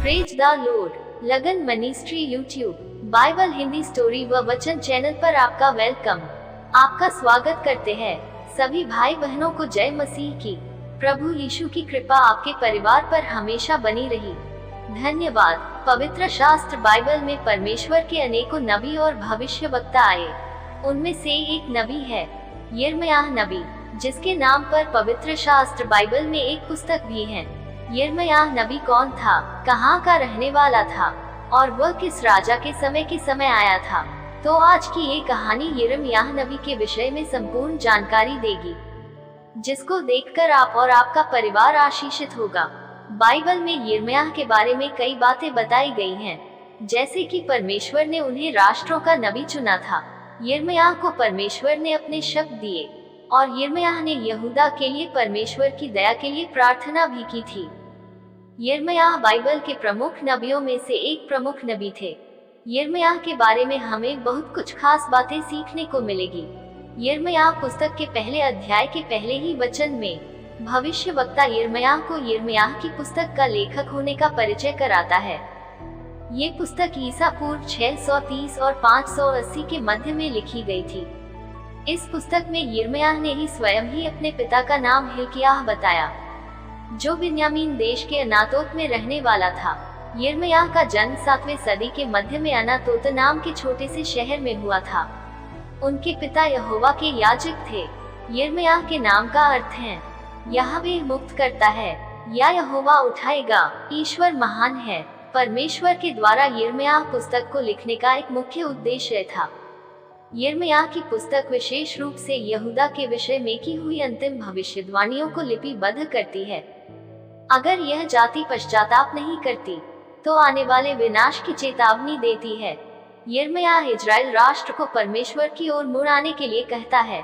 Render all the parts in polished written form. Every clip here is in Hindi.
Praise the Lord. Lagan ministry YouTube Bible Hindi story व वचन चैनल पर आपका वेलकम। आपका स्वागत करते हैं। सभी भाई बहनों को जय मसीह की। प्रभु यीशु की कृपा आपके परिवार पर हमेशा बनी रही। धन्यवाद। पवित्र शास्त्र बाइबल में परमेश्वर के अनेकों नबी और भविष्यवक्ता आए। उनमें से एक नबी है यिर्मयाह नबी, जिसके नाम पर पवित्र शास्त्र बाइबल में एक पुस्तक भी है। यिर्मयाह नबी कौन था, कहाँ का रहने वाला था और वह किस राजा के समय आया था? तो आज की ये कहानी यिर्मयाह नबी के विषय में संपूर्ण जानकारी देगी, जिसको देखकर आप और आपका परिवार आशीषित होगा। बाइबल में यिर्मयाह के बारे में कई बातें बताई गई हैं, जैसे कि परमेश्वर ने उन्हें राष्ट्रों का नबी चुना था। यिर्मयाह को परमेश्वर ने अपने शब्द दिए और यिर्मयाह ने यहूदा के लिए परमेश्वर की दया के लिए प्रार्थना भी की थी। यिर्मयाह बाइबल के प्रमुख नबियों में से एक प्रमुख नबी थे। यिर्मयाह के बारे में हमें बहुत कुछ खास बातें सीखने को मिलेगी। यिर्मयाह पुस्तक के पहले अध्याय के पहले ही वचन में भविष्यवक्ता यिर्मयाह को यिर्मयाह की पुस्तक का लेखक होने का परिचय कराता है। ये पुस्तक ईसा पूर्व 630 और 580 के मध्य में लिखी गई थी। इस पुस्तक में यिर्मयाह ने ही स्वयं ही अपने पिता का नाम हिल्किय्याह बताया, जो बिन्यामीन देश के अनातोत में रहने वाला था। यिर्मयाह का जन्म 7वीं सदी के मध्य में अनातोत नाम के छोटे से शहर में हुआ था। उनके पिता यहोवा के याजक थे। यिर्मयाह के नाम का अर्थ है यहोवा मुक्त करता है या यहोवा उठाएगा। ईश्वर महान है। परमेश्वर के द्वारा यिर्मयाह पुस्तक को लिखने का एक मुख्य उद्देश्य था। यिर्मयाह की पुस्तक विशेष रूप से यहूदा के विषय में की हुई अंतिम भविष्यवाणियों को लिपिबद्ध करती है। अगर यह जाति पश्चाताप नहीं करती तो आने वाले विनाश की चेतावनी देती है। यिर्मयाह इजराइल राष्ट्र को परमेश्वर की ओर मुड़ आने के लिए कहता है,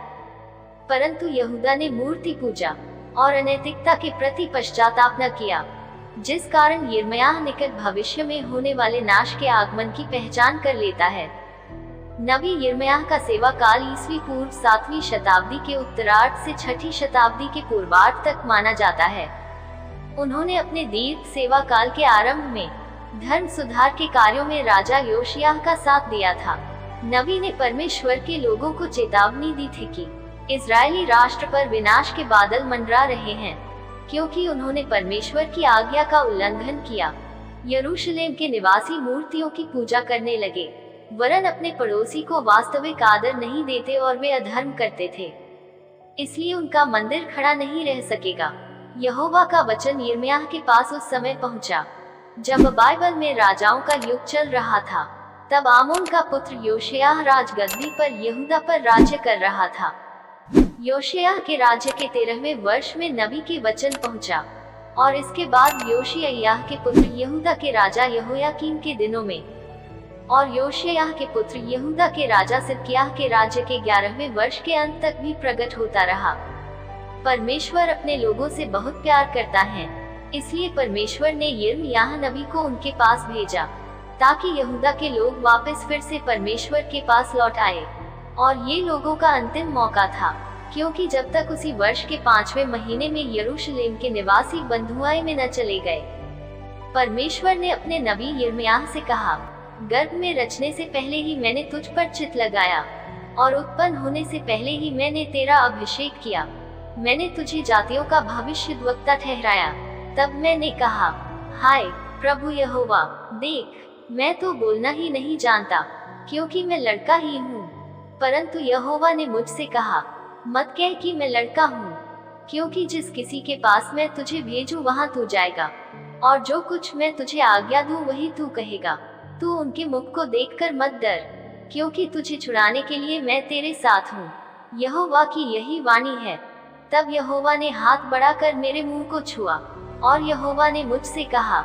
परंतु यहूदा ने मूर्ति पूजा और अनैतिकता के प्रति पश्चाताप न किया, जिस कारण यिर्मयाह निकट भविष्य में होने वाले नाश के आगमन की पहचान कर लेता है। नबी यिर्मयाह का सेवा काल ईस्वी पूर्व 7वीं शताब्दी के उत्तरार्ध से 6ठी शताब्दी के पूर्वार्ध तक माना जाता है। उन्होंने अपने दीर्घ सेवा काल के आरंभ में धर्म सुधार के कार्यों में राजा योशिय्याह का साथ दिया था। नबी ने परमेश्वर के लोगों को चेतावनी दी थी कि इजरायली राष्ट्र पर विनाश के बादल मंडरा रहे हैं, क्योंकि उन्होंने परमेश्वर की आज्ञा का उल्लंघन किया। यरूशलेम के निवासी मूर्तियों की पूजा करने लगे, वरन अपने पड़ोसी को वास्तविक आदर नहीं देते और वे अधर्म करते थे, इसलिए उनका मंदिर खड़ा नहीं रह सकेगा। यहोवा का वचन यिर्मयाह के पास उस समय पहुंचा जब बाइबल में राजाओं का युग चल रहा था। तब आमोन का पुत्र योशिय्याह राजगद्दी पर यहूदा पर राज्य कर रहा था। योशिय्याह के राज्य के 13वें वर्ष में नबी के वचन पहुंचा और इसके बाद योशिय्याह के पुत्र यहूदा के राजा यहोयाकीम के दिनों में और योशिय्याह के पुत्र यहूदा के राजा सिदकिय्याह के राज्य के 11वें वर्ष के अंत तक भी प्रकट होता रहा। परमेश्वर अपने लोगों से बहुत प्यार करता है, इसलिए परमेश्वर ने यिर्मयाह नबी को उनके पास भेजा ताकि यहूदा के लोग वापस फिर से परमेश्वर के पास लौट आए। और ये लोगों का अंतिम मौका था, क्योंकि जब तक उसी वर्ष के 5वें महीने में यरूशलेम के निवासी बंधुआई में न चले गए। परमेश्वर ने अपने नबी यिर्मयाह से कहा, गर्भ में रचने से पहले ही मैंने तुझ पर चित्त लगाया और उत्पन्न होने से पहले ही मैंने तेरा अभिषेक किया। मैंने तुझे जातियों का भविष्यद्वक्ता ठहराया। तब मैंने कहा, हाय प्रभु यहोवा, देख, मैं तो बोलना ही नहीं जानता, क्योंकि मैं लड़का ही हूँ। परंतु यहोवा ने मुझसे कहा, मत कह कि मैं लड़का हूँ, क्योंकि जिस किसी के पास मैं तुझे भेजूं वहाँ तू जाएगा और जो कुछ मैं तुझे आज्ञा दूं वही तू कहेगा। तू उनके मुख को देखकर मत डर, क्योंकि तुझे छुड़ाने के लिए मैं तेरे साथ हूँ। यहोवा की यही वाणी है। तब यहोवा ने हाथ बढ़ाकर मेरे मुंह को छुआ और यहोवा ने मुझसे कहा,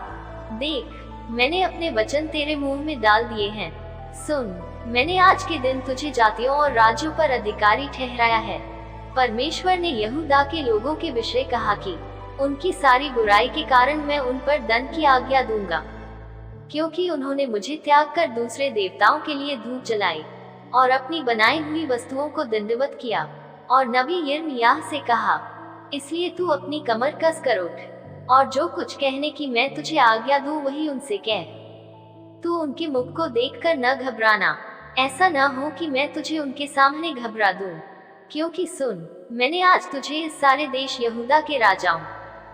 देख, मैंने अपने वचन तेरे मुंह में डाल दिए हैं। सुन, मैंने आज के दिन तुझे जातियों और राज्यों पर अधिकारी ठहराया है। परमेश्वर ने यहूदा के लोगों के विषय कहा कि उनकी सारी बुराई के कारण मैं उन पर दंड की आज्ञा दूंगा, क्योंकि उन्होंने मुझे त्याग कर दूसरे देवताओं के लिए धूप जलाई और अपनी बनाई हुई वस्तुओं को दंडवत किया। और नबी यिर्मयाह से कहा, इसलिए तू अपनी कमर कस कर उठ, और जो कुछ कहने की मैं तुझे आज्ञा दूं वही उनसे कह। तू उनके मुख को देखकर न घबराना, ऐसा न हो कि मैं तुझे उनके सामने घबरा दूं। क्योंकि सुन, मैंने आज तुझे इस सारे देश यहूदा के राजाओं,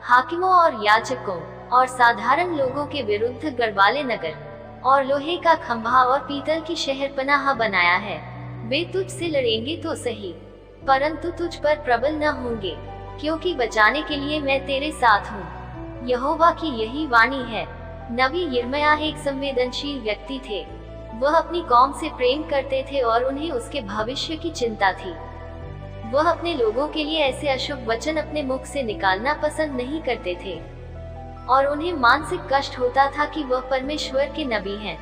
हाकिमों और याजकों और साधारण लोगों के विरुद्ध गढ़वाले नगर और लोहे का खंभा और पीतल की शहरपनाह बनाया है। वे तुझसे लड़ेंगे तो सही, परंतु तुझ पर प्रबल न होंगे, क्योंकि बचाने के लिए मैं तेरे साथ हूँ। यहोवा की यही वाणी है। नबी यिर्मयाह एक संवेदनशील व्यक्ति थे। वह अपनी कौम से प्रेम करते थे और उन्हें उसके भविष्य की चिंता थी। वह अपने लोगों के लिए ऐसे अशुभ वचन अपने मुख से निकालना पसंद नहीं करते थे और उन्हें मानसिक कष्ट होता था कि वह परमेश्वर के नबी हैं।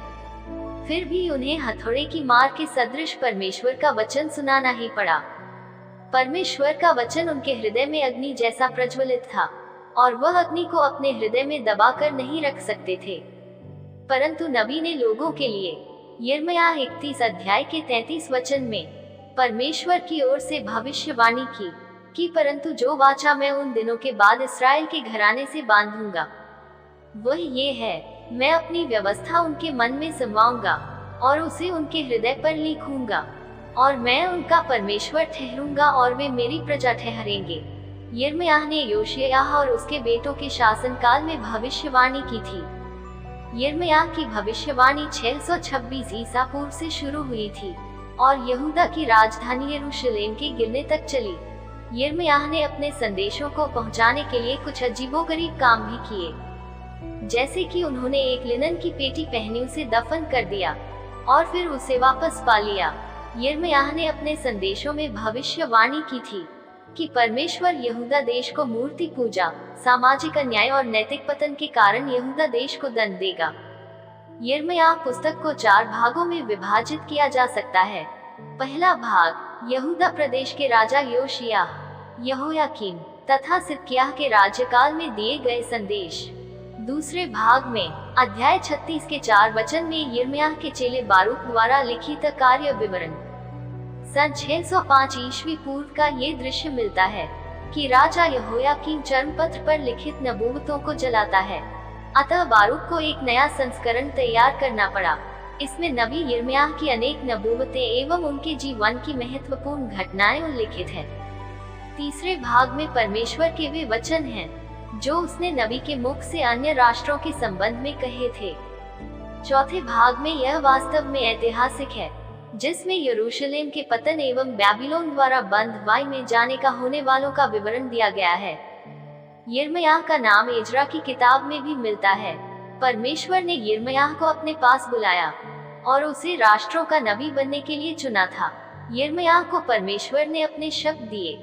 फिर भी उन्हें हथौड़े की मार के सदृश परमेश्वर का वचन सुनाना ही पड़ा। परमेश्वर का वचन उनके हृदय में अग्नि जैसा प्रज्वलित था और वह अग्नि को अपने हृदय में दबाकर नहीं रख सकते थे। परंतु नबी ने लोगों के लिए यिर्मयाह 31 अध्याय के 33 वचन में परमेश्वर की ओर से भविष्यवाणी की कि परंतु जो वाचा मैं उन दिनों के बाद इस्राएल के घराने से बांधूंगा वह ये है, मैं अपनी व्यवस्था उनके मन में समाऊंगा और उसे उनके हृदय पर लिखूंगा और मैं उनका परमेश्वर ठहरूंगा और वे मेरी प्रजा ठहरेंगे। यिर्मयाह ने योशिय्याह और उसके बेटों के शासनकाल में भविष्यवाणी की थी। यिर्मयाह की भविष्यवाणी 626 ईसा पूर्व से शुरू हुई थी और यहूदा की राजधानी यरूशलेम के गिरने तक चली। यिर्मयाह ने अपने संदेशों को पहुंचाने के लिए कुछ अजीबोगरीब काम भी किए, जैसे कि उन्होंने एक लिनन की पेटी पहनी उसे दफन कर दिया और फिर उसे वापस पा लिया। यिर्मयाह ने अपने संदेशों में भविष्यवाणी की थी कि परमेश्वर यहूदा देश को मूर्ति पूजा, सामाजिक अन्याय और नैतिक पतन के कारण यहूदा देश को दंड देगा। यिर्मयाह पुस्तक को 4 भागों में विभाजित किया जा सकता है। पहला भाग यहूदा प्रदेश के राजा योशिय्याह, यहोयाकीम तथा सिदकिय्याह के राज्यकाल में दिए गए संदेश। दूसरे भाग में अध्याय 36 के 4 वचन में यिर्मयाह के चेले बारूक द्वारा लिखित कार्य विवरण। सन 605 ईस्वी पूर्व का ये दृश्य मिलता है कि राजा यहोयाकीम चर्मपत्र पर लिखित नबूवतों को जलाता है। अतः बारूक को एक नया संस्करण तैयार करना पड़ा। इसमें नबी यिर्मयाह की अनेक नबूवतें एवं उनके जीवन की महत्वपूर्ण घटनाएं उल्लिखित हैं। तीसरे भाग में परमेश्वर के वे वचन हैं जो उसने नबी के मुख से अन्य राष्ट्रों के संबंध में कहे थे। चौथे भाग में यह वास्तव में ऐतिहासिक है, जिसमें यरूशलेम के पतन एवं बैबीलोन द्वारा बंधवाई में जाने का होने वालों का विवरण दिया गया है। यिर्मयाह का नाम एजरा की किताब में भी मिलता है। परमेश्वर ने यिर्मयाह को अपने पास बुलाया और उसे राष्ट्रों का नबी बनने के लिए चुना था। यिर्मयाह को परमेश्वर ने अपने शब्द दिए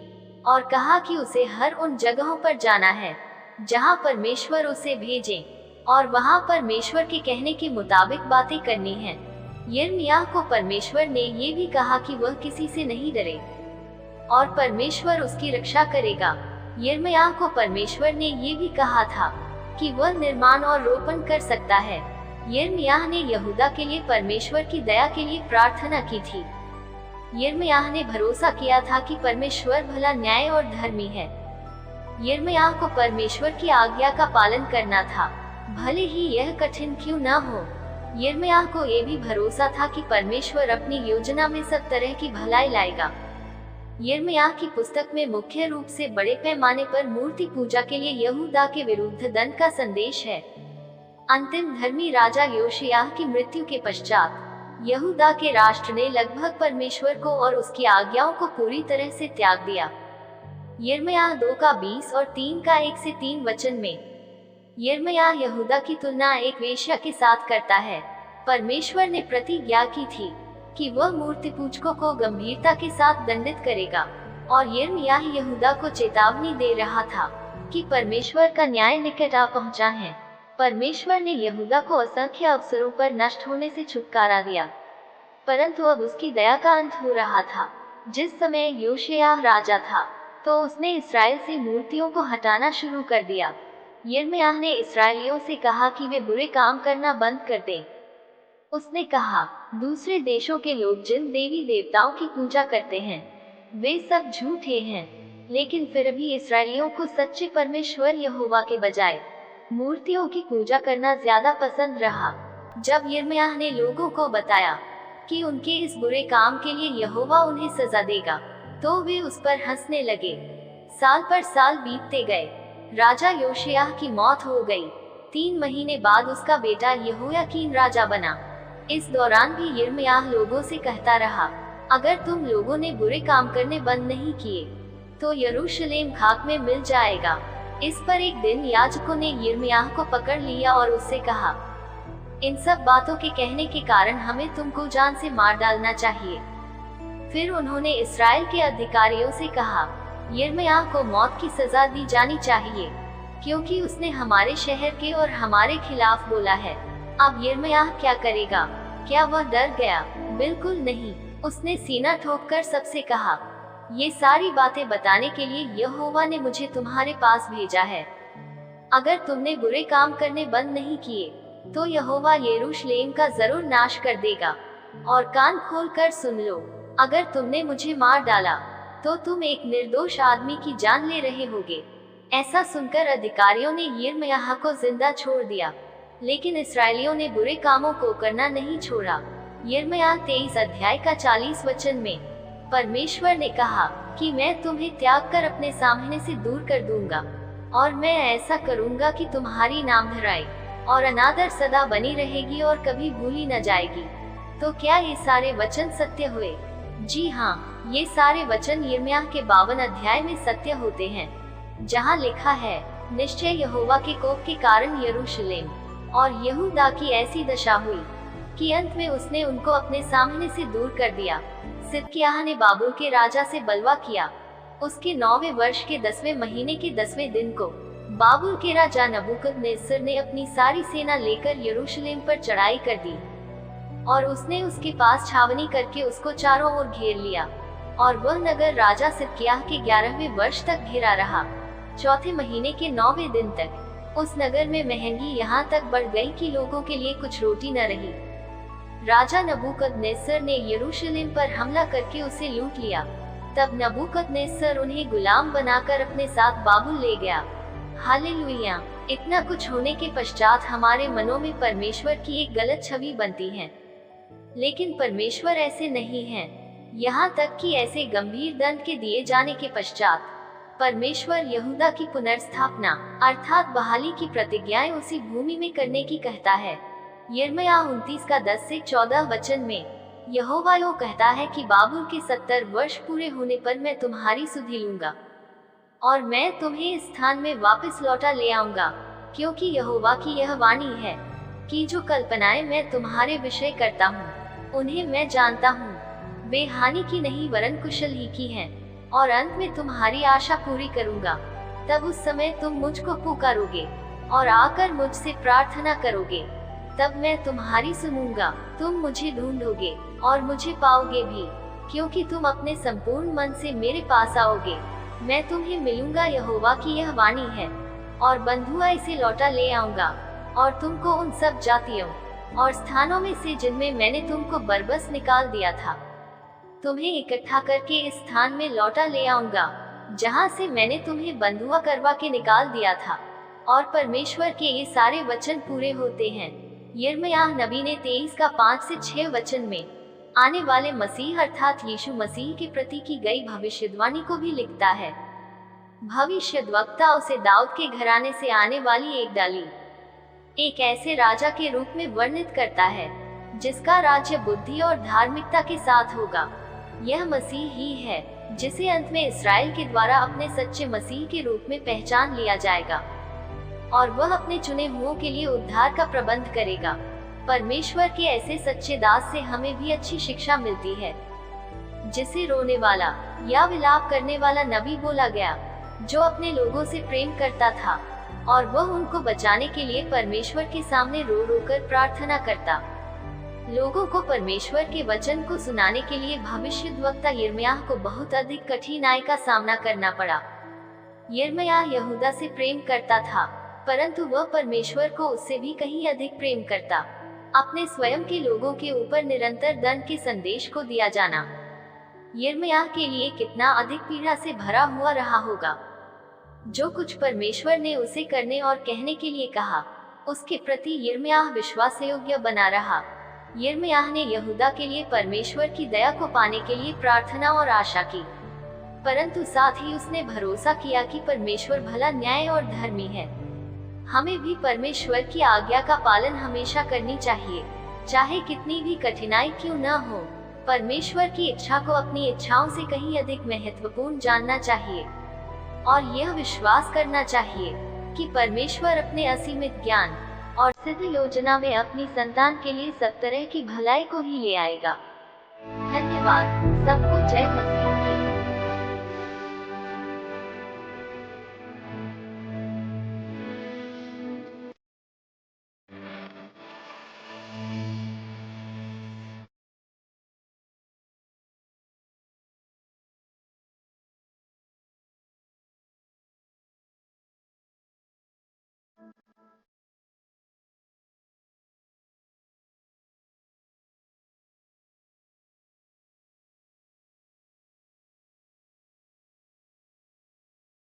और कहा कि उसे हर उन जगहों पर जाना है जहां परमेश्वर उसे भेजे और वहां परमेश्वर के कहने के मुताबिक बातें करनी हैं। यिर्मयाह को परमेश्वर ने ये भी कहा कि वह किसी से नहीं डरे और परमेश्वर उसकी रक्षा करेगा। यिर्मयाह को परमेश्वर ने ये भी कहा था कि वह निर्माण और रोपण कर सकता है। यिर्मयाह ने यहूदा के लिए परमेश्वर की दया के लिए प्रार्थना की थी। यिर्मयाह ने भरोसा किया था कि परमेश्वर भला, न्याय और धर्मी है। यिर्मयाह को परमेश्वर की आज्ञा का पालन करना था, भले ही यह कठिन क्यों न हो। यिर्मयाह को ये भी भरोसा था कि परमेश्वर अपनी योजना में सब तरह की भलाई लाएगा। यिर्मयाह की पुस्तक में मुख्य रूप से बड़े पैमाने पर मूर्ति पूजा के लिए यहूदा के विरुद्ध दंड का संदेश है। अंतिम धर्मी राजा योशिय्याह की मृत्यु के पश्चात यहूदा के राष्ट्र ने लगभग परमेश्वर को और उसकी आज्ञाओं को पूरी तरह से त्याग दिया। यिर्मयाह 2 का 20 और 3 का 1 से 3 वचन में यिर्मयाह यहूदा की तुलना एक वेश्या के साथ करता है। परमेश्वर ने प्रतिज्ञा की थी कि वह मूर्ति पूजकों को गंभीरता के साथ दंडित करेगा और यिर्मयाह यहूदा को चेतावनी दे रहा था कि परमेश्वर का न्याय निकट आ पहुंचा है। परमेश्वर ने यहूदा को असंख्य अवसरों पर नष्ट होने से छुटकारा दिया, परंतु अब उसकी दया का अंत हो रहा था। जिस समय योशिय्याह राजा था तो उसने इस्राएल से मूर्तियों को हटाना शुरू कर दिया। यिर्मयाह ने इस्राएलियों से कहा कि वे बुरे काम करना बंद कर दें। उसने कहा, दूसरे देशों के लोग जिन देवी देवताओं की पूजा करते हैं वे सब झूठे हैं। लेकिन फिर भी इसराइलियों को सच्चे परमेश्वर यहोवा के बजाय मूर्तियों की पूजा करना ज्यादा पसंद रहा। जब यिर्मयाह ने लोगों को बताया कि उनके इस बुरे काम के लिए यहोवा उन्हें सजा देगा, तो वे उस पर हंसने लगे। साल पर साल बीतते गए। राजा योशिय्याह की मौत हो गई। 3 महीने बाद उसका बेटा यहोयाकीन राजा बना। इस दौरान भी यिर्मयाह लोगों से कहता रहा, अगर तुम लोगों ने बुरे काम करने बंद नहीं किए तो यरूशलेम खाक में मिल जाएगा। इस पर एक दिन याजकों ने यिर्मयाह को पकड़ लिया और उससे कहा, इन सब बातों के कहने के कारण हमें तुमको जान से मार डालना चाहिए। फिर उन्होंने इस्राएल के अधिकारियों से कहा, यिर्मयाह को मौत की सजा दी जानी चाहिए, क्योंकि उसने हमारे शहर के और हमारे खिलाफ बोला है। अब यिर्मयाह क्या करेगा? क्या वह डर गया? बिल्कुल नहीं। उसने सीना ठोककर सबसे कहा, ये सारी बातें बताने के लिए यहोवा ने मुझे तुम्हारे पास भेजा है। अगर तुमने बुरे काम करने बंद नहीं किए तो यहोवा यरूशलेम का जरूर नाश कर देगा। और कान खोलकर सुन लो, अगर तुमने मुझे मार डाला तो तुम एक निर्दोष आदमी की जान ले रहे होगे। ऐसा सुनकर अधिकारियों ने यिर्मयाह को जिंदा छोड़ दिया, लेकिन इस्राएलियों ने बुरे कामों को करना नहीं छोड़ा। यिर्मयाह 23 अध्याय का 40 वचन में परमेश्वर ने कहा कि मैं तुम्हें त्याग कर अपने सामने से दूर कर दूंगा, और मैं ऐसा करूंगा कि तुम्हारी नामधराई और अनादर सदा बनी रहेगी और कभी भूली न जाएगी। तो क्या ये सारे वचन सत्य हुए? जी हाँ, ये सारे वचन यिर्मयाह के 52 अध्याय में सत्य होते हैं, जहाँ लिखा है, निश्चय यहोवा के कोप के कारण यरूशलेम और यहूदा की ऐसी दशा हुई कि अंत में उसने उनको अपने सामने से दूर कर दिया। सिदकिय्याह ने बाबुल के राजा से बलवा किया। उसके 9वें वर्ष के 10वें महीने के 10वें दिन को बाबुल के राजा नबूकदनेस्सर ने अपनी सारी सेना लेकर यरूशलेम पर चढ़ाई कर दी, और उसने उसके पास छावनी करके उसको चारों ओर घेर लिया। और वह नगर राजा सिदकिय्याह के 11वें वर्ष तक घिरा रहा। चौथे महीने के 9वें दिन तक उस नगर में महंगी यहाँ तक बढ़ गई कि लोगों के लिए कुछ रोटी न रही। राजा नबूकदनेस्सर ने यरूशलेम पर हमला करके उसे लूट लिया। तब नबूकदनेस्सर उन्हें गुलाम बनाकर अपने साथ बाबुल ले गया। हालेलुया। इतना कुछ होने के पश्चात हमारे मनों में परमेश्वर की एक गलत छवि बनती है, लेकिन परमेश्वर ऐसे नहीं हैं। यहाँ तक कि ऐसे गंभीर दंड के दिए जाने के पश्चात परमेश्वर यहूदा की पुनर्स्थापना अर्थात बहाली की प्रतिज्ञाएं उसी भूमि में करने की कहता है। यिर्मयाह 29 का 10 से 14 वचन में यहोवा यो कहता है कि बाबुल के 70 वर्ष पूरे होने पर मैं तुम्हारी सुधि लूंगा और मैं तुम्हें इस स्थान में वापस लौटा ले आऊंगा, क्योंकि यहोवा की यह वाणी है कि जो कल्पनाएं मैं तुम्हारे विषय करता हूँ उन्हें मैं जानता हूँ, वे हानि की नहीं वरन कुशल ही की हैं, और अंत में तुम्हारी आशा पूरी करूंगा। तब उस समय तुम मुझको पुकारोगे और आकर मुझसे प्रार्थना करोगे, तब मैं तुम्हारी सुनूंगा। तुम मुझे ढूंढोगे और मुझे पाओगे भी, क्योंकि तुम अपने संपूर्ण मन से मेरे पास आओगे। मैं तुम्हें मिलूंगा, यहोवा की यह वाणी है, और बंधुआ इसे लौटा ले आऊंगा, और तुमको उन सब जातियों और स्थानों में से जिनमें मैंने तुमको बरबस निकाल दिया था, तुम्हें इकट्ठा करके इस स्थान में लौटा ले आऊंगा जहाँ से मैंने तुम्हें बंधुआ करवा के निकाल दिया था। और परमेश्वर के ये सारे वचन पूरे होते हैं। यिर्मयाह नबी ने 23 का 5 से 6 वचन में आने वाले मसीह अर्थात यीशु मसीह के प्रति की गई भविष्यवाणी को भी लिखता है। भविष्यद्वक्ता उसे दाऊद के घराने से आने वाली एक डाली, एक ऐसे राजा के रूप में वर्णित करता है जिसका राज्य बुद्धि और धार्मिकता के साथ होगा। यह मसीह ही है जिसे अंत में इस्राएल के द्वारा अपने सच्चे मसीह के रूप में पहचान लिया जाएगा, और वह अपने चुने हुओं के लिए उद्धार का प्रबंध करेगा। परमेश्वर के ऐसे सच्चे दास से हमें भी अच्छी शिक्षा मिलती है, जिसे रोने वाला या विलाप करने वाला नबी बोला गया, जो अपने लोगों से प्रेम करता था और वह उनको बचाने के लिए परमेश्वर के सामने रो रो कर प्रार्थना करता। लोगों को परमेश्वर के वचन को सुनाने के लिए भविष्यद्वक्ता यिर्मयाह को बहुत अधिक कठिनाई का सामना करना पड़ा। यिर्मयाह यहूदा से प्रेम करता था, परंतु वह परमेश्वर को उससे भी कहीं अधिक प्रेम करता। अपने स्वयं के लोगों के ऊपर निरंतर दंड के संदेश को दिया जाना। यिर्मयाह के लिए कितना अधिक पीड़ा से भरा हुआ रहा होगा। जो कुछ परमेश्वर ने उसे करने और कहने के लिए कहा, उसके प्रति यिर्मयाह विश्वास योग्य बना रहा। यिर्मयाह ने यहूदा के लिए परमेश्वर की दया को पाने के लिए प्रार्थना और आशा की, परंतु साथ ही उसने भरोसा किया कि परमेश्वर भला, न्याय और धर्मी है। हमें भी परमेश्वर की आज्ञा का पालन हमेशा करनी चाहिए, चाहे कितनी भी कठिनाई क्यों न हो। परमेश्वर की इच्छा को अपनी इच्छाओं से कहीं अधिक महत्वपूर्ण जानना चाहिए और यह विश्वास करना चाहिए कि परमेश्वर अपने असीमित ज्ञान और सिद्ध योजना में अपनी संतान के लिए सब तरह की भलाई को ही ले आएगा। धन्यवाद। सबको जय मसीह।